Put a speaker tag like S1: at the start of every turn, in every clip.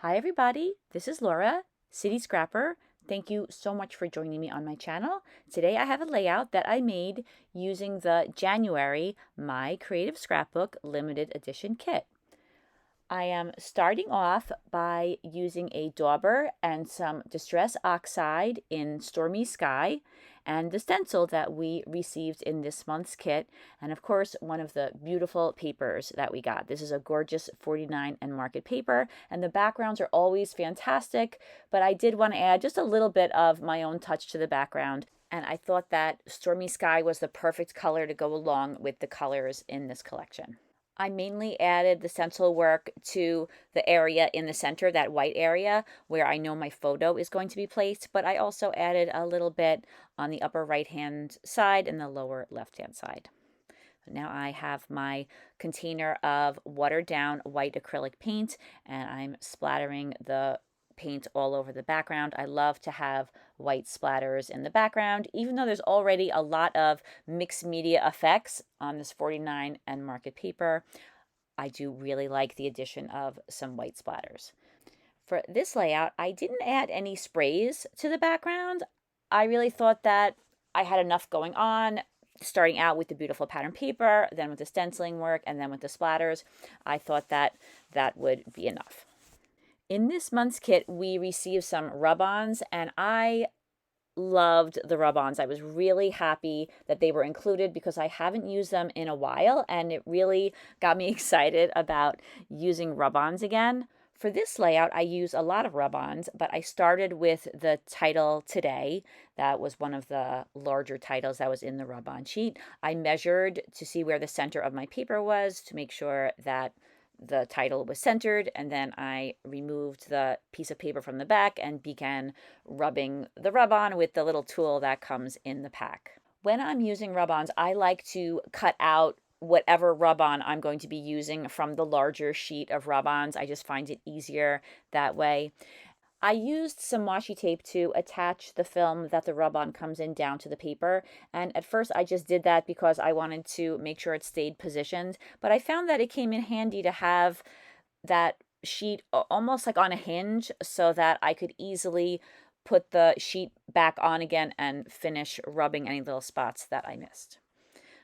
S1: Hi everybody, this is Laura, City Scrapper. Thank you so much for joining me on my channel. Today I have a layout that I made using the January My Creative Scrapbook limited edition kit. I am starting off by using a dauber and some Distress Oxide in Stormy Sky and the stencil that we received in this month's kit, and of course one of the beautiful papers that we got. This is a gorgeous 49 and market paper, and the backgrounds are always fantastic, but I did want to add just a little bit of my own touch to the background, and I thought that Stormy Sky was the perfect color to go along with the colors in this collection. I mainly added the stencil work to the area in the center, that white area where I know my photo is going to be placed, but I also added a little bit on the upper right hand side and the lower left hand side. Now I have my container of watered down white acrylic paint, and I'm splattering the paint all over the background. I love to have white splatters in the background, even though there's already a lot of mixed media effects on this 49 and market paper. I do really like the addition of some white splatters. For this layout, I didn't add any sprays to the background. I really thought that I had enough going on, starting out with the beautiful pattern paper, then with the stenciling work, and then with the splatters. I thought that that would be enough. In this month's kit, we received some rub-ons, and I loved the rub-ons. I was really happy that they were included because I haven't used them in a while, and it really got me excited about using rub-ons again. For this layout, I use a lot of rub-ons, but I started with the title Today. That was one of the larger titles that was in the rub-on sheet. I measured to see where the center of my paper was to make sure that the title was centered, and then I removed the piece of paper from the back and began rubbing the rub-on with the little tool that comes in the pack. When I'm using rub-ons, I like to cut out whatever rub-on I'm going to be using from the larger sheet of rub-ons. I just find it easier that way. I used some washi tape to attach the film that the rub-on comes in down to the paper, and at first I just did that because I wanted to make sure it stayed positioned, but I found that it came in handy to have that sheet almost like on a hinge so that I could easily put the sheet back on again and finish rubbing any little spots that I missed.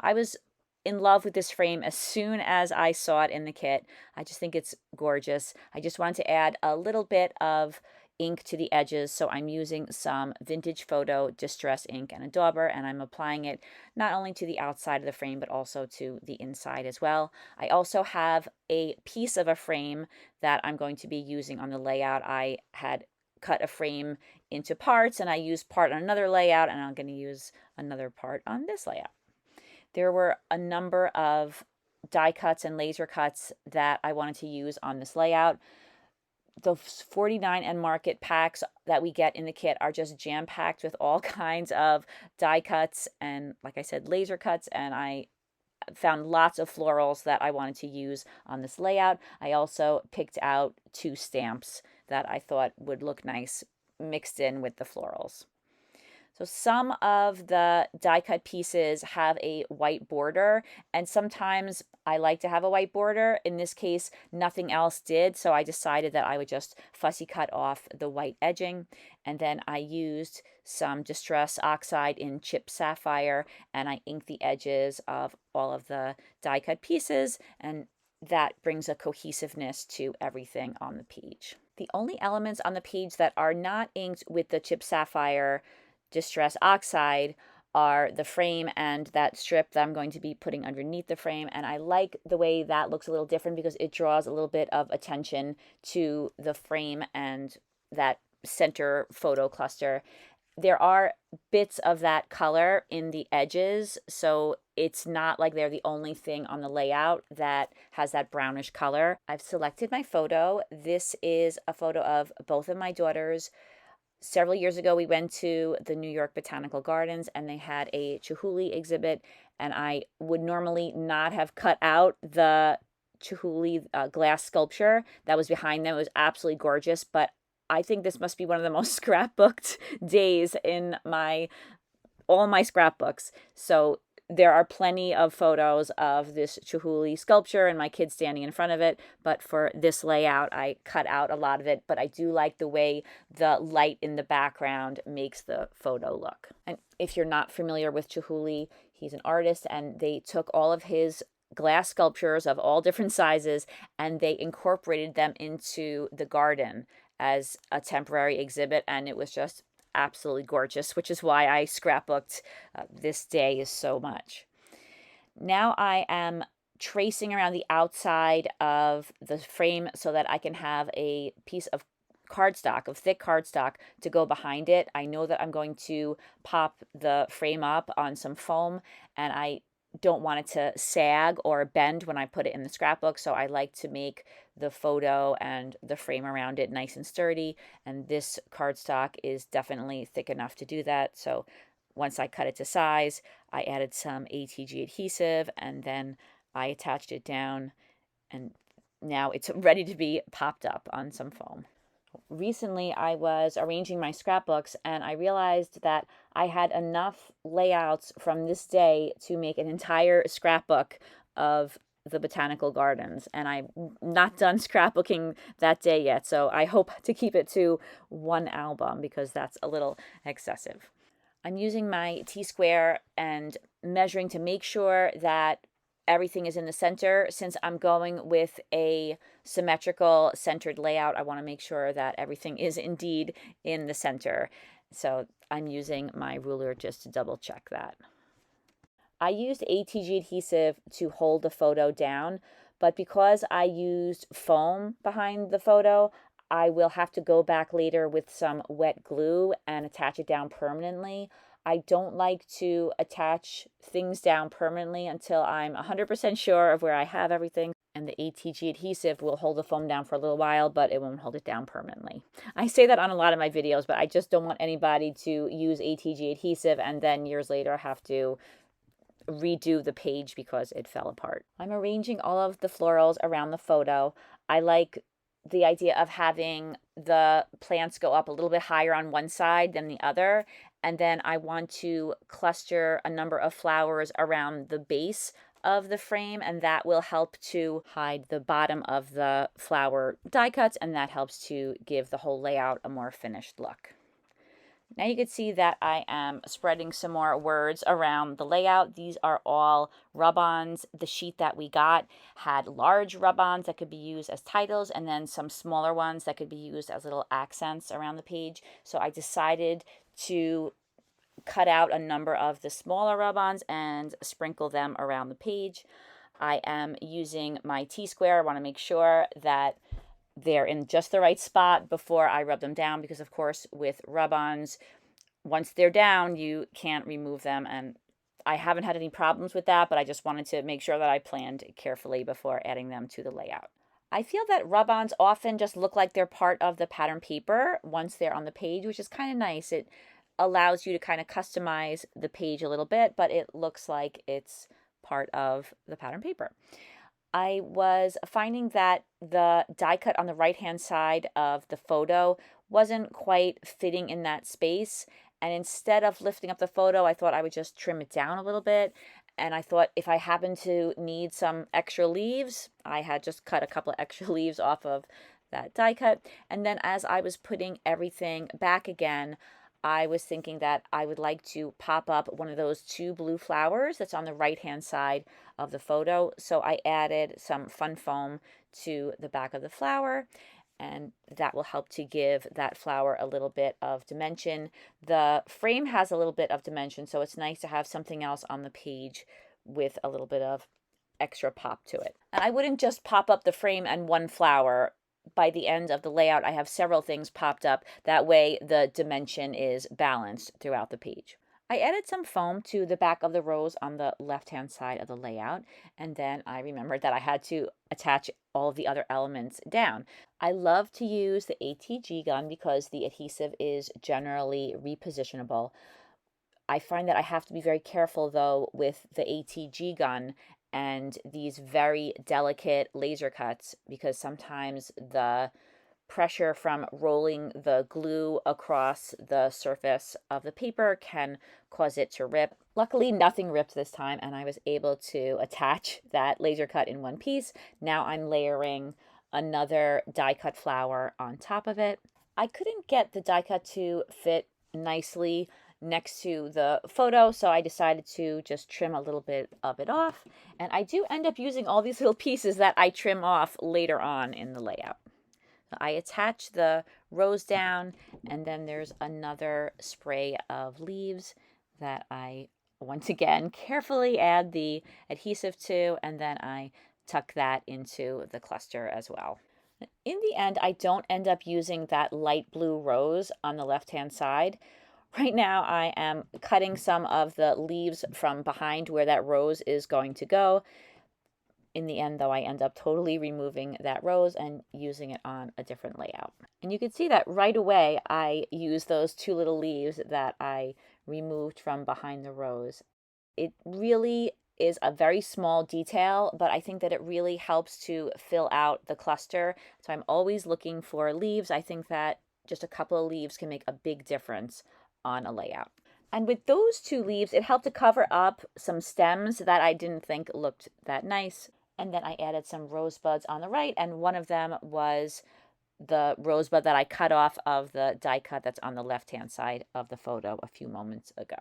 S1: I was in love with this frame as soon as I saw it in the kit. I just think it's gorgeous. I just wanted to add a little bit of ink to the edges, so I'm using some Vintage Photo Distress ink and a dauber, and I'm applying it not only to the outside of the frame but also to the inside as well. I also have a piece of a frame that I'm going to be using on the layout. I had cut a frame into parts, and I used part on another layout, and I'm going to use another part on this layout. There were a number of die cuts and laser cuts that I wanted to use on this layout. The 49 and market packs that we get in the kit are just jam-packed with all kinds of die cuts and, like I said, laser cuts, and I found lots of florals that I wanted to use on this layout. I also picked out 2 stamps that I thought would look nice mixed in with the florals. So some of the die cut pieces have a white border, and sometimes I like to have a white border. In this case, nothing else did, so I decided that I would just fussy cut off the white edging. And then I used some Distress Oxide in Chip Sapphire, and I inked the edges of all of the die cut pieces, and that brings a cohesiveness to everything on the page. The only elements on the page that are not inked with the Chip Sapphire Distress Oxide are the frame and that strip that I'm going to be putting underneath the frame, and I like the way that looks a little different because it draws a little bit of attention to the frame and that center photo cluster. There are bits of that color in the edges, so it's not like they're the only thing on the layout that has that brownish color. I've selected my photo. This is a photo of both of my daughters. Several years ago, we went to the New York Botanical Gardens, and they had a Chihuly exhibit, and I would normally not have cut out the Chihuly glass sculpture that was behind them. It was absolutely gorgeous, but I think this must be one of the most scrapbooked days in all my scrapbooks. So There are plenty of photos of this Chihuly sculpture and my kids standing in front of it, but for this layout, I cut out a lot of it, but I do like the way the light in the background makes the photo look. And if you're not familiar with Chihuly, he's an artist, and they took all of his glass sculptures of all different sizes and they incorporated them into the garden as a temporary exhibit, and it was just absolutely gorgeous, which is why I scrapbooked this day so much. Now I am tracing around the outside of the frame so that I can have a piece of cardstock, of thick cardstock, to go behind it. I know that I'm going to pop the frame up on some foam, and I don't want it to sag or bend when I put it in the scrapbook, so I like to make the photo and the frame around it nice and sturdy, and this cardstock is definitely thick enough to do that. So once I cut it to size, I added some ATG adhesive, and then I attached it down, and now it's ready to be popped up on some foam. Recently, I was arranging my scrapbooks and I realized that I had enough layouts from this day to make an entire scrapbook of the botanical gardens, and I'm not done scrapbooking that day yet, so I hope to keep it to one album because that's a little excessive. I'm using my T-square and measuring to make sure that everything is in the center. Since I'm going with a symmetrical centered layout, I want to make sure that everything is indeed in the center. So I'm using my ruler just to double check that. I used ATG adhesive to hold the photo down, but because I used foam behind the photo, I will have to go back later with some wet glue and attach it down permanently. I don't like to attach things down permanently until I'm 100% sure of where I have everything. And the ATG adhesive will hold the foam down for a little while, but it won't hold it down permanently. I say that on a lot of my videos, but I just don't want anybody to use ATG adhesive and then years later have to redo the page because it fell apart. I'm arranging all of the florals around the photo. I like the idea of having the plants go up a little bit higher on one side than the other, and then I want to cluster a number of flowers around the base of the frame, and that will help to hide the bottom of the flower die cuts, and that helps to give the whole layout a more finished look. Now you can see that I am spreading some more words around the layout. These are all rub-ons. The sheet that we got had large rub-ons that could be used as titles, and then some smaller ones that could be used as little accents around the page. So I decided to cut out a number of the smaller rub-ons and sprinkle them around the page. I am using my T-square. I want to make sure that they're in just the right spot before I rub them down, because of course with rub-ons, once they're down, you can't remove them, and I haven't had any problems with that, but I just wanted to make sure that I planned carefully before adding them to the layout. I feel that rub-ons often just look like they're part of the pattern paper once they're on the page, which is kind of nice. It allows you to kind of customize the page a little bit, but it looks like it's part of the pattern paper. I was finding that the die cut on the right-hand side of the photo wasn't quite fitting in that space. And instead of lifting up the photo, I thought I would just trim it down a little bit. And I thought if I happened to need some extra leaves, I had just cut a couple of extra leaves off of that die cut. And then as I was putting everything back again, I was thinking that I would like to pop up one of those two blue flowers that's on the right-hand side of the photo. So I added some fun foam to the back of the flower, and that will help to give that flower a little bit of dimension. The frame has a little bit of dimension, so it's nice to have something else on the page with a little bit of extra pop to it. And I wouldn't just pop up the frame and one flower. By the end of the layout, I have several things popped up. That way the dimension is balanced throughout the page. I added some foam to the back of the rose on the left-hand side of the layout, and then I remembered that I had to attach all of the other elements down. I love to use the ATG gun because the adhesive is generally repositionable. I find that I have to be very careful though with the ATG gun and these very delicate laser cuts, because sometimes the pressure from rolling the glue across the surface of the paper can cause it to rip. Luckily, nothing ripped this time, and I was able to attach that laser cut in one piece. Now I'm layering another die cut flower on top of it. I couldn't get the die cut to fit nicely next to the photo, so I decided to just trim a little bit of it off. And I do end up using all these little pieces that I trim off later on in the layout. I attach the rose down, and then there's another spray of leaves that I once again carefully add the adhesive to, and then I tuck that into the cluster as well. In the end, I don't end up using that light blue rose on the left-hand side. Right now, I am cutting some of the leaves from behind where that rose is going to go. In the end, though, I end up totally removing that rose and using it on a different layout. And you can see that right away, I use those two little leaves that I removed from behind the rose. It really is a very small detail, but I think that it really helps to fill out the cluster. So I'm always looking for leaves. I think that just a couple of leaves can make a big difference on a layout. And with those two leaves, it helped to cover up some stems that I didn't think looked that nice. And then I added some rosebuds on the right, and one of them was the rosebud that I cut off of the die cut that's on the left-hand side of the photo a few moments ago.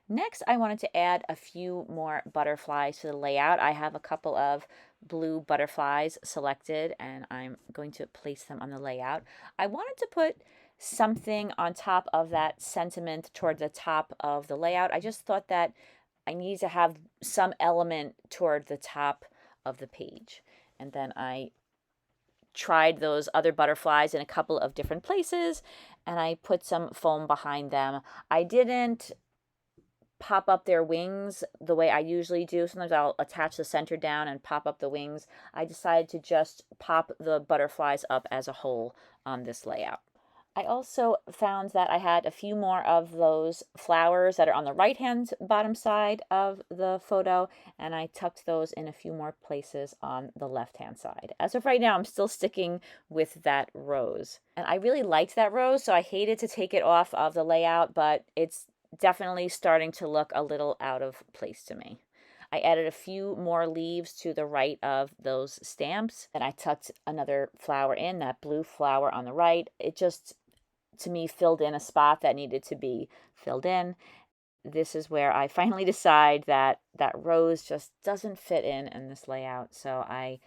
S1: Next, I wanted to add a few more butterflies to the layout. I have a couple of blue butterflies selected, and I'm going to place them on the layout. I wanted to put something on top of that sentiment toward the top of the layout. I just thought that I needed to have some element toward the top of the page. And then I tried those other butterflies in a couple of different places, and I put some foam behind them. I didn't pop up their wings the way I usually do. Sometimes I'll attach the center down and pop up the wings. I decided to just pop the butterflies up as a whole on this layout. I also found that I had a few more of those flowers that are on the right-hand bottom side of the photo, and I tucked those in a few more places on the left-hand side. As of right now, I'm still sticking with that rose. And I really liked that rose, so I hated to take it off of the layout, but it's definitely starting to look a little out of place to me. I added a few more leaves to the right of those stamps, and I tucked another flower in, that blue flower on the right. It just, to me, filled in a spot that needed to be filled in. This is where I finally decide that that rose just doesn't fit in this layout. So I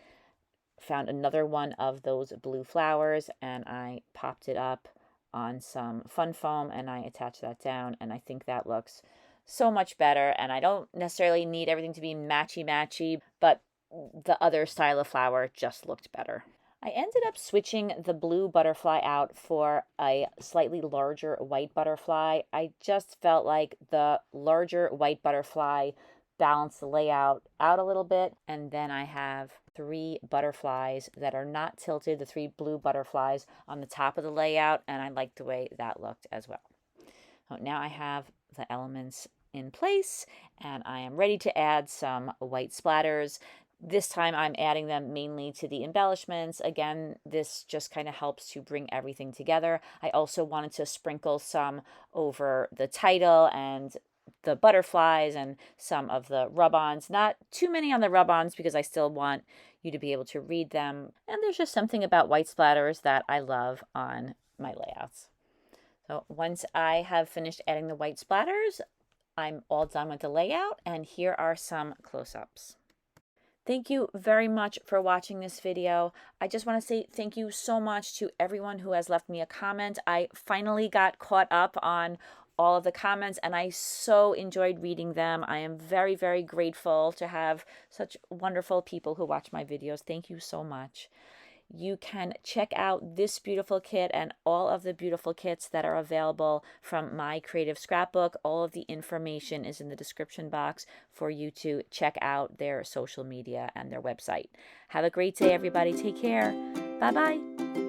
S1: found another one of those blue flowers, and I popped it up on some fun foam, and I attached that down, and I think that looks so much better. And I don't necessarily need everything to be matchy-matchy, but the other style of flower just looked better. I ended up switching the blue butterfly out for a slightly larger white butterfly. I just felt like the larger white butterfly balanced the layout out a little bit. And then I have 3 butterflies that are not tilted, the 3 blue butterflies on the top of the layout, and I liked the way that looked as well. So now I have the elements in place, and I am ready to add some white splatters. This time I'm adding them mainly to the embellishments. Again, this just kind of helps to bring everything together. I also wanted to sprinkle some over the title and the butterflies and some of the rub-ons. Not too many on the rub-ons because I still want you to be able to read them. And there's just something about white splatters that I love on my layouts. So once I have finished adding the white splatters, I'm all done with the layout, and here are some close-ups. Thank you very much for watching this video. I just want to say thank you so much to everyone who has left me a comment. I finally got caught up on all of the comments, and I so enjoyed reading them. I am very, very grateful to have such wonderful people who watch my videos. Thank you so much. You can check out this beautiful kit and all of the beautiful kits that are available from My Creative Scrapbook. All of the information is in the description box for you to check out their social media and their website. Have a great day, everybody. Take care. Bye-bye.